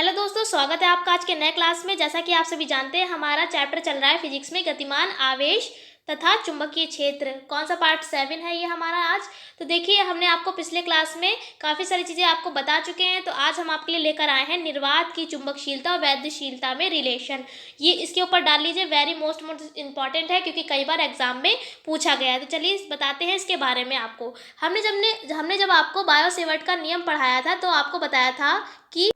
Hello दोस्तों, स्वागत है आपका आज के नए क्लास में। जैसा कि आप सभी जानते हैं, हमारा चैप्टर चल रहा है फिजिक्स में गतिमान आवेश तथा चुंबकीय क्षेत्र। कौन सा पार्ट 7 है ये हमारा आज। तो देखिए, हमने आपको पिछले क्लास में काफ़ी सारी चीज़ें आपको बता चुके हैं। तो आज हम आपके लिए लेकर आए हैं निर्वात की चुंबकशीलता और वैद्यशीलता में रिलेशन। ये इसके ऊपर डाल लीजिए, वेरी मोस्ट इंपॉर्टेंट है क्योंकि कई बार एग्जाम में पूछा गया है। तो चलिए बताते हैं इसके बारे में आपको। हमने जब आपको बायो-सेवर्ट का नियम पढ़ाया था तो आपको बताया था कि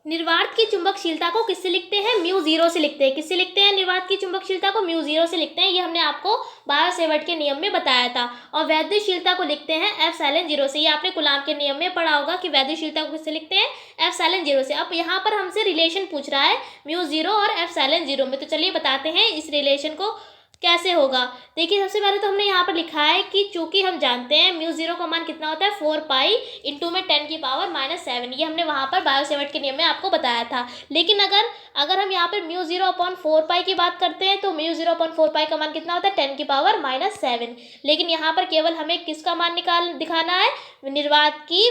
निर्वात की चुंबकशीलता को किससे लिखते हैं, म्यू जीरो से लिखते हैं। किससे लिखते हैं निर्वात की चुंबकशीलता को? म्यू जीरो से लिखते हैं। ये हमने आपको बायो-सेवर्ट के नियम में बताया था। और वैद्यशीलता को लिखते हैं एप्सिलॉन जीरो से। ये आपने कूलाम के नियम में पढ़ा होगा कि वैद्यशीलता को किससे लिखते हैं, एप्सिलॉन जीरो से। अब यहाँ पर हमसे रिलेशन पूछ रहा है म्यू जीरो और एप्सिलॉन जीरो में। तो चलिए बताते हैं इस रिलेशन को कैसे होगा। देखिए, सबसे पहले तो हमने यहाँ पर लिखा है कि चूंकि हम जानते हैं म्यू जीरो का मान कितना होता है, 4 पाई इंटू में 10 की पावर -7। ये हमने वहाँ पर बायो-सेवर्ट के नियम में आपको बताया था। लेकिन अगर हम यहाँ पर म्यू जीरो अपॉन 4 पाई की बात करते हैं तो म्यू जीरो अपॉन 4 पाई का मान कितना होता है, 10 की पावर -7। लेकिन यहाँ पर केवल हमें किसका मान दिखाना है, निर्वात की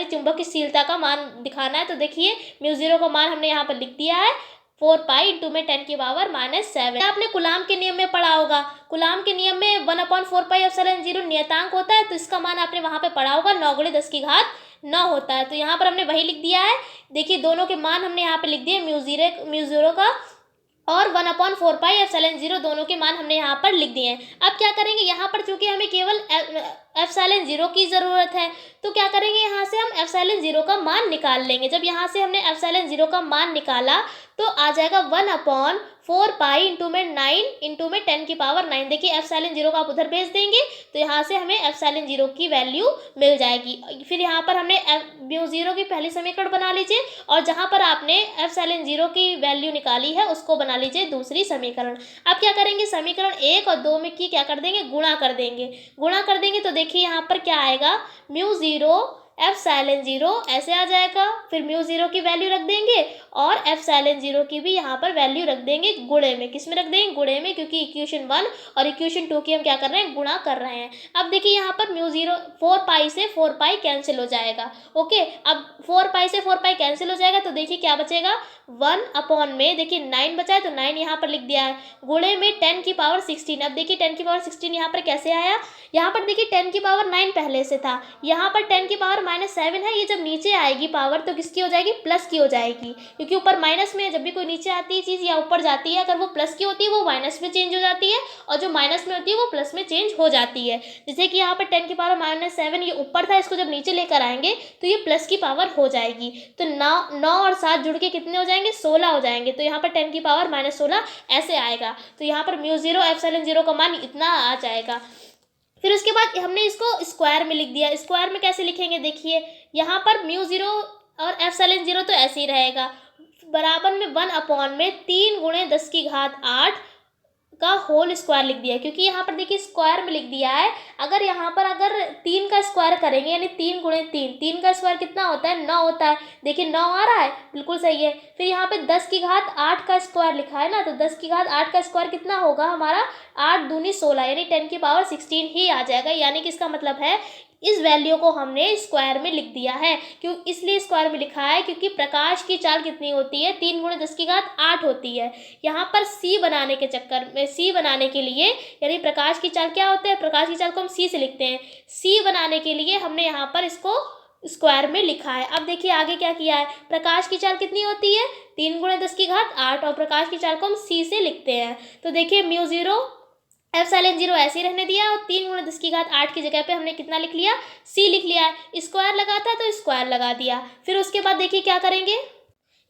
चुंबकशीलता का मान दिखाना है। तो देखिए, म्यू जीरो का मान हमने यहाँ पर लिख दिया है 4 पाई इंटू में 10 की पावर -7। आपने कूलाम के नियम में पढ़ा होगा। कूलाम के नियम में 1/4 पाई एप्सिलॉन जीरो नियतांक होता है। तो इसका मान आपने वहाँ पे पढ़ा होगा 9×10⁹ होता है। तो यहाँ पर हमने वही लिख दिया है। देखिए, दोनों के मान हमने यहाँ पे लिख दिए, म्यू जीरो का और 1/4 पाई एप्सिलॉन जीरो, दोनों के मान हमने यहाँ पर लिख दिए हैं। अब क्या करेंगे, यहाँ पर चूंकि हमें केवल एप्सिलॉन जीरो की ज़रूरत है तो क्या करेंगे, यहाँ से हम एप्सिलॉन जीरो का मान निकाल लेंगे। जब यहाँ से हमने एप्सिलॉन जीरो का मान निकाला तो आ जाएगा 1/4 पाई इंटू में 9 इंटू में 10 की पावर 9। देखिए, एप्सिलॉन जीरो का आप उधर भेज देंगे तो यहाँ से हमें एप्सिलॉन जीरो की वैल्यू मिल जाएगी। फिर यहाँ पर हमने म्यू जीरो की पहली समीकरण बना लीजिए और जहाँ पर आपने एप्सिलॉन जीरो की वैल्यू निकाली है उसको बना लीजिए दूसरी समीकरण। अब क्या करेंगे, समीकरण 1 और 2 में की क्या कर देंगे, गुणा कर देंगे। तो देखिए यहाँ पर क्या आएगा, म्यू जीरो एप्सिलॉन जीरो ऐसे आ जाएगा। फिर म्यू जीरो की वैल्यू रख देंगे और एप्सिलॉन जीरो की भी यहाँ पर वैल्यू रख देंगे गुणे में। किस में रख देंगे, गुणे में, क्योंकि इक्वेशन 1 और इक्वेशन 2 की हम क्या कर रहे हैं, गुणा कर रहे हैं। अब देखिए यहाँ पर म्यू जीरो 4 पाई से 4 पाई कैंसिल हो जाएगा। ओके, अब 4 पाई से 4 पाई कैंसिल हो जाएगा तो देखिए क्या बचेगा, 1 में देखिए 9 बचा है तो 9 यहाँ पर लिख दिया है, गुणे में 10 की पावर 16। अब देखिए 10 की पावर 16 यहाँ पर कैसे आया, यहाँ पर देखिए 10 की पावर 9 पहले से था, यहाँ पर 10 की पावर -7 है। ये जब नीचे आएगी पावर तो किसकी हो जाएगी, प्लस की हो जाएगी, क्योंकि ऊपर माइनस में है। जब भी कोई नीचे आती है चीज़ या ऊपर जाती है, अगर वो प्लस की होती है वो माइनस में चेंज हो जाती है और जो माइनस में होती है वो प्लस में चेंज हो जाती है। जैसे कि यहाँ पर 10 की पावर -7 ये ऊपर था, इसको जब नीचे लेकर आएंगे तो ये प्लस की पावर हो जाएगी। तो 9 और 7 जुड़ के कितने हो जाएंगे, 16 हो जाएंगे। तो यहाँ पर 10 की पावर -16 ऐसे आएगा। तो यहाँ पर म्यू जीरो एप्सिलॉन जीरो का मान इतना आ जाएगा। फिर उसके बाद हमने इसको स्क्वायर में लिख दिया। स्क्वायर में कैसे लिखेंगे, देखिए यहाँ पर म्यू जीरो और एप्सिलॉन जीरो तो ऐसे ही रहेगा, बराबर में 1 में 3×10⁸ का होल स्क्वायर लिख दिया, क्योंकि यहाँ पर देखिए स्क्वायर में लिख दिया है। अगर यहाँ पर अगर 3 का स्क्वायर करेंगे यानी 3×3 का स्क्वायर कितना होता है, 9 होता है। देखिए 9 आ रहा है, बिल्कुल सही है। फिर यहाँ पे 10⁸ का स्क्वायर लिखा है ना, तो 10⁸ का स्क्वायर कितना होगा हमारा, 8 दूनी 16 यानी 10 की पावर 16 ही आ जाएगा। यानी कि इसका मतलब है इस वैल्यू को हमने स्क्वायर में लिख दिया है। क्यों इसलिए स्क्वायर में लिखा है, क्योंकि प्रकाश की चाल कितनी होती है, 3×10⁸ होती है। यहाँ पर सी बनाने के चक्कर में, सी बनाने के लिए, यानी प्रकाश की चाल क्या होता है, प्रकाश की चाल को हम सी से लिखते हैं। सी बनाने के लिए हमने यहाँ पर इसको स्क्वायर में लिखा है। अब देखिए आगे क्या किया है, प्रकाश की चाल कितनी होती है, 3×10⁸ और प्रकाश की चाल को हम सी से लिखते हैं। तो देखिए म्यू जीरो एप्सिलॉन जीरो ऐसे ही रहने दिया और 3×10⁸ की जगह पे हमने कितना लिख लिया, सी लिख लिया है। स्क्वायर लगाता है तो स्क्वायर लगा दिया। फिर उसके बाद देखिए क्या करेंगे,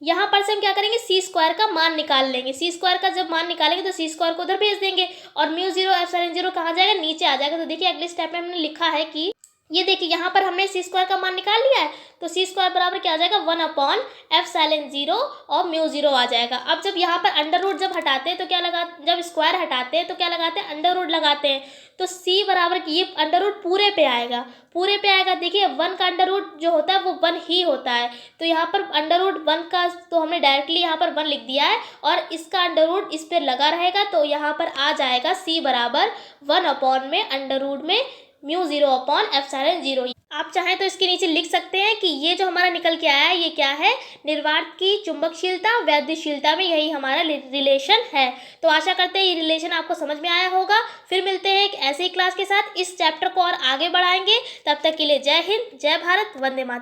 यहाँ पर से हम क्या करेंगे, सी स्क्वायर का मान निकाल लेंगे। सी स्क्वायर का जब मान निकालेंगे तो सी स्क्वायर को उधर भेज देंगे और म्यू जीरो एप्सिलॉन जीरो कहाँ जाएगा, नीचे आ जाएगा। तो देखिए अगले स्टेप में हमने लिखा है कि ये देखिए यहाँ पर हमने सी स्क्वायर का मान निकाल लिया है, तो सी स्क्वायर बराबर क्या आ जाएगा, 1/एप्सिलॉन जीरो और म्यू जीरो आ जाएगा। अब जब यहाँ पर अंडर रूट जब हटाते हैं तो क्या लगा, जब स्क्वायर हटाते हैं तो क्या लगाते हैं, अंडर रूट लगाते हैं। तो सी बराबर की ये अंडर रूट पूरे पे आएगा, देखिए 1 का अंडर रूट जो होता है वो 1 ही होता है। तो यहाँ पर अंडर रूट 1 का तो हमने डायरेक्टली यहाँ पर 1 लिख दिया है और इसका अंडर रूट इस पर लगा रहेगा। तो यहाँ पर आ जाएगा सी बराबर 1 में अंडर रूट में mu zero upon epsilon zero. आप चाहें तो इसके नीचे लिख सकते हैं कि ये जो हमारा निकल के आया है ये क्या है, निर्वात की चुंबकशीलता वैद्युतशीलता में यही हमारा रिलेशन है। तो आशा करते हैं ये रिलेशन आपको समझ में आया होगा। फिर मिलते हैं एक ऐसे ही क्लास के साथ, इस चैप्टर को और आगे बढ़ाएंगे। तब तक के लिए जय हिंद, जय भारत, वंदे मातरम।